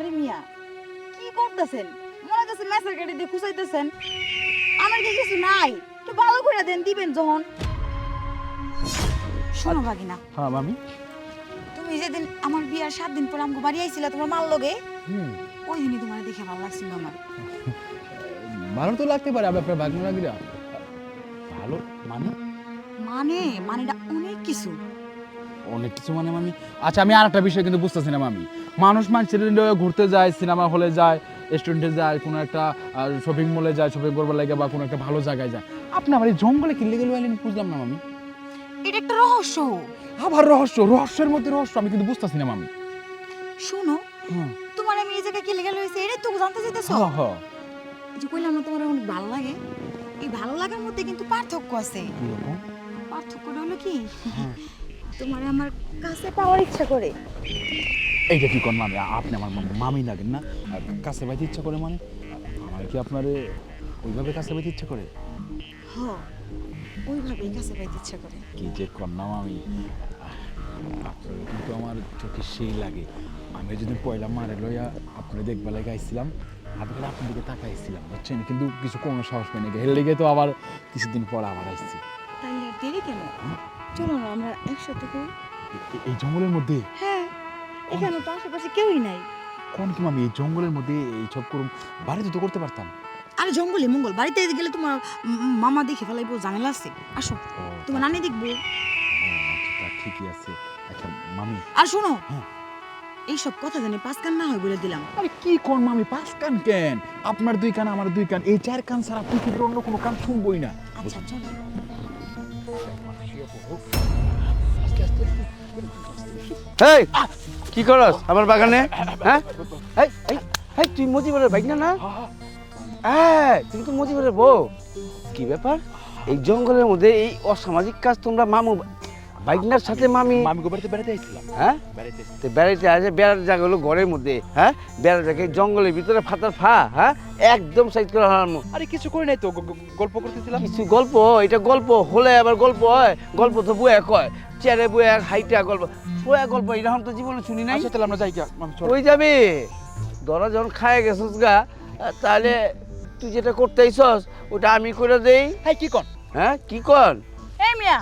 আরে মিয়া কি করতেছেন? মনে হচ্ছে মেসের কেটে দিয়ে খুঁচাইতেছেন। আমার কি কিছু নাই, একটু ভালো করে দেন, দিবেন যখন। শোনো ভাগিনা, হ্যাঁ মামি। তুমি যেদিন আমার বিয়ার 7 দিন পর আমগো বাড়ি আইছিলা তোমার মাল লগে, হুম, ওই দিনই তোমার দেখে ভালো লাগছিল আমার। ভালো তো লাগতে পারে আপনার ভাগ্য লাগিরা। ভালো মানে? মানে মানেটা অনেক কিছু। অনেক কিছু মানে মামি। আচ্ছা আমি আর একটা বিষয় কিন্তু বুঝতেছি না মামি। মানুষের ঘুরতে যায়, সিনেমা হলে যায়, রেস্টুরেন্টে যায়, কোনো একটা শপিং মলে যায়, শপিং করবার লাগে, বা কোনো একটা ভালো জায়গায় যায়। আপনি আবার এই জঙ্গলে কিনলে গেলে বুঝলাম না মামি। এটা একটা রহস্য। আবার রহস্য? রহস্যের মধ্যে রহস্য আমি কিন্তু বুঝতেছি না মামি। শোনো, হ্যাঁ তোমার আমি এই জায়গায় কি লেগে লইছে এটাই তো জানতে চাইতেছো? হ্যাঁ হ্যাঁ। এই যে কইলাম না তোমার অনেক ভালো লাগে, এই ভালো লাগার মধ্যে কিন্তু পার্থক্য আছে। কিরকম? পার্থক্যটা হলো কি, তোমার আমার কাছে পাওয়ার ইচ্ছা করে। এইটা কি কোন মামি? আপনি আমার মামি লাগেন না? আর কাছে পাইতে ইচ্ছা করে মানে? আমার কি আপনারে ওইভাবে কাছে পাইতে ইচ্ছা করে? হ, ওইভাবেই কাছে পাইতে ইচ্ছা করে। কি যে কন্যা মামি, আপনার কিন্তু আমার চোখে সেই লাগে। আমি যদি পয়লা মারে লইয়া আপনার দেখবার লাগে আইছিলাম, আমি খালি আপনার দিকে তাকাইছিলাম, বুঝছেন? কিন্তু কিছু কোনো সাহস পাই না, হেলে লেগে তো আবার কিছুদিন পর আবার আসছি। তাইলে আর দেরি কেন? চলো না আমরা একসাথে করি। এই জঙ্গলের মধ্যে? হ্যাঁ, এখানে তো আশেপাশে কেউই নাই। কোন কি মামি, এই জঙ্গলের মধ্যে এই সব করুম? বাড়িতে তো করতে পারতাম। আরে জঙ্গলে মঙ্গল, বাড়িতে গেলে তোমার মামা দেখে ফেলাইবো, ঝামেলা আছে। আসো, তোমার নানি দেখবো। আচ্ছা তা ঠিকই আছে। আচ্ছা মামি। আর শোনো, হ্যাঁ। এইসব কথা জানি 5 কান না হয় বলে দিলাম। আরে কি কোন মামি, 5 কান কেন? আপনার 2 কান, আমার 2 কান, এই 4 কান ছাড়া পৃথিবীর অন্য কোনো কান শুনবই না। আচ্ছা চলো। এই কি করস আমার বাগানে? হ্যাঁ এই এই এই তুই মজিবরের বাইক না না? হ্যাঁ তুমি তো মজিবরের বউ। কি ব্যাপার এই জঙ্গলের মধ্যে এই অসামাজিক কাজ তোমরা মামু বাইকনার সাথে মামি মামি বাড়িতে বেড়াতে আইছিলাম। হ্যাঁ বেড়াতে তো বেড়াইতে আসে, বেড়ার জায়গা হলো ঘরের মধ্যে। হ্যাঁ বেড়ার জায়গায় জঙ্গলের ভিতরে ফাতার ফা, হ্যাঁ একদম সাইড করে হারানো। আরে কিছু করি নাই তো, গল্প করতেছিলাম। কিছু গল্প? এটা গল্প হলে আবার গল্প হয়? গল্প তো বইয়া কয়, চেয়ারে বইয়া হাইটা গল্প, বইয়া গল্প এরকম তো জীবনে শুনি নাই। আচ্ছা তাহলে আমরা যাই গা মামি, চল। কই যাবি? ধরা যখন খায় গেছিস গা, তাহলে তুই যেটা করতে আইছস ওটা আমি করে দেই। হ্যাঁ কি কোন? হ্যাঁ কি কর? এই মিয়া,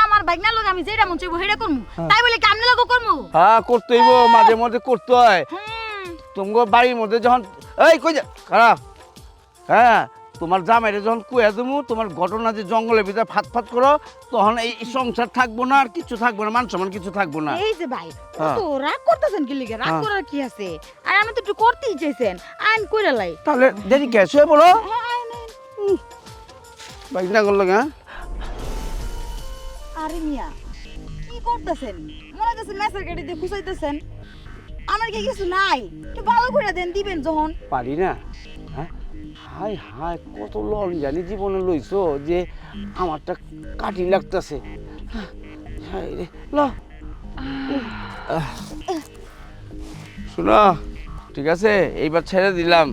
আমার বাইক না লগে আমি যেটা মন চাইবো সেটা করমু, তাই বলে কি আমনে লগো করমু? হ্যাঁ করতে হইব, মাঝে মধ্যে করতে হয়। হুম, তোমার বাড়ির মধ্যে যখন এই কই যা খারাপ, হ্যাঁ তোমার জামাইরে যখন কুয়া দেবো, তোমার ঘটনা যে জঙ্গলের ভিতরে ফাত ফাত করো, তখন এই সংসার থাকবো না, আর কিছু থাকবো না, মান সম্মান কিছু থাকবো না। এই যে ভাই, হ্যাঁ। তো রাগ করতেছেন কি লিগে? রাগ হ্যাঁ। করার কি আছে? আর আমি তো একটু করতেই চাইছেন, আইন কইরা লাই। তাহলে দেরি কে, শুয়ে পড়ো। হ্যাঁ, আইন আইন। বাইক না করলো হ্যাঁ। আরে মিয়া, কি করতেছেন? মনে হচ্ছে মেসের কেটে দিয়ে খুঁচাইতেছেন। আমার কি কিছু নাই, একটু ভালো করে দেন, দিবেন যখন। পারি না? হ্যাঁ হাই হাই কত লন জানি জীবনে লইছো যে আমারটা কাটি লাগতেছে। শোনো ঠিক আছে, এইবার ছেড়ে দিলাম,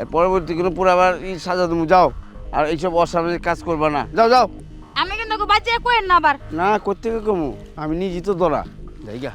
এর পরবর্তী কোনো পুরো আবার সাজা তুমি যাও, আর এইসব অসামাজিক কাজ করবা না, যাও যাও। আমি কিন্তু বাচ্চা কইেন না আবার। না করতে কমু, আমি নিজেই তো ধরা জায়গা।